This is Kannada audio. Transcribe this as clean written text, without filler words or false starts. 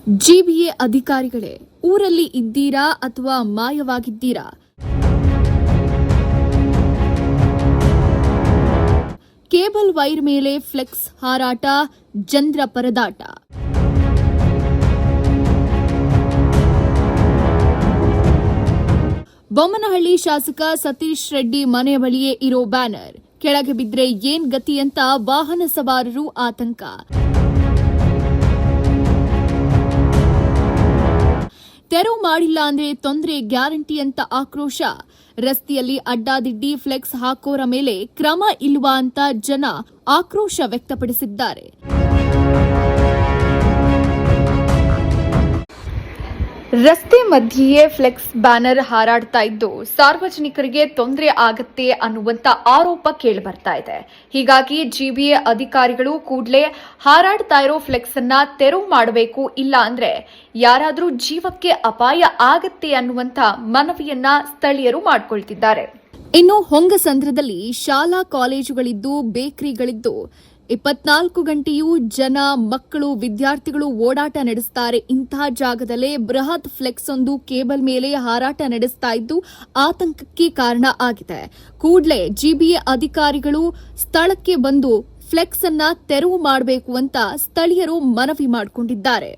ಜಿಬಿಎ ಅಧಿಕಾರಿಗಳೇ, ಊರಲ್ಲಿ ಇದ್ದೀರಾ ಅಥವಾ ಮಾಯವಾಗಿದ್ದೀರಾ? ಕೇಬಲ್ ವೈರ್ ಮೇಲೆ ಫ್ಲೆಕ್ಸ್ ಹಾರಾಟ, ಜಂದ್ರ ಪರದಾಟ. ಬೊಮ್ಮನಹಳ್ಳಿ ಶಾಸಕ ಸತೀಶ್ ರೆಡ್ಡಿ ಮನೆ ಬಳಿಯೇ ಇರೋ ಬ್ಯಾನರ್ ಕೆಳಗೆ ಬಿದ್ರೆ ಏನ್ ಗತಿ ಅಂತ ವಾಹನ ಸವಾರರು ಆತಂಕ. ತೆರವು ಮಾಡಿಲ್ಲ ಅಂದ್ರೆ ತೊಂದರೆ ಗ್ಯಾರಂಟಿ ಅಂತ ಆಕ್ರೋಶ. ರಸ್ತೆಯಲ್ಲಿ ಅಡ್ಡಾದಿಡ್ಡಿ ಫ್ಲೆಕ್ಸ್ ಹಾಕೋರ ಮೇಲೆ ಕ್ರಮ ಇಲ್ವಾ ಅಂತ ಜನ ಆಕ್ರೋಶ ವ್ಯಕ್ತಪಡಿಸಿದ್ದಾರೆ. ರಸ್ತೆ ಮಧ್ಯೆಯೇ ಫ್ಲೆಕ್ಸ್ ಬ್ಯಾನರ್ ಹಾರಾಡ್ತಾ ಇದ್ದು ಸಾರ್ವಜನಿಕರಿಗೆ ತೊಂದರೆ ಆಗತ್ತೆ ಅನ್ನುವಂತ ಆರೋಪ ಕೇಳಿಬರ್ತಾ ಇದೆ. ಹೀಗಾಗಿ ಜಿಬಿಎ ಅಧಿಕಾರಿಗಳು ಕೂಡಲೇ ಹಾರಾಡ್ತಾ ಇರೋ ಫ್ಲೆಕ್ಸ್ ಅನ್ನ ತೆರವು ಮಾಡಬೇಕು, ಇಲ್ಲ ಅಂದ್ರೆ ಯಾರಾದ್ರೂ ಜೀವಕ್ಕೆ ಅಪಾಯ ಆಗತ್ತೆ ಅನ್ನುವಂತ ಮನವಿಯನ್ನ ಸ್ಥಳೀಯರು ಮಾಡಿಕೊಳ್ತಿದ್ದಾರೆ. ಇನ್ನು ಹೊಂಗಸಂದ್ರದಲ್ಲಿ ಶಾಲಾ ಕಾಲೇಜುಗಳಿದ್ದು ಬೇಕರಿಗಳಿದ್ದು 24 ಗಂಟೆಯೂ ಜನ, ಮಕ್ಕಳು, ವಿದ್ಯಾರ್ಥಿಗಳು ಓಡಾಟ ನಡೆಸುತ್ತಾರೆ. ಇಂತಹ ಜಾಗದಲ್ಲೇ ಬೃಹತ್ ಫ್ಲೆಕ್ಸ್ ಒಂದು ಕೇಬಲ್ ಮೇಲೆ ಹಾರಾಟ ನಡೆಸ್ತಾ ಇದ್ದು ಆತಂಕಕ್ಕೆ ಕಾರಣ ಆಗಿದೆ. ಕೂಡಲೇ ಜಿಬಿಎ ಅಧಿಕಾರಿಗಳು ಸ್ಥಳಕ್ಕೆ ಬಂದು ಫ್ಲೆಕ್ಸ್ ಅನ್ನ ತೆರವು ಮಾಡಬೇಕು ಅಂತ ಸ್ಥಳೀಯರು ಮನವಿ ಮಾಡಿಕೊಂಡಿದ್ದಾರೆ.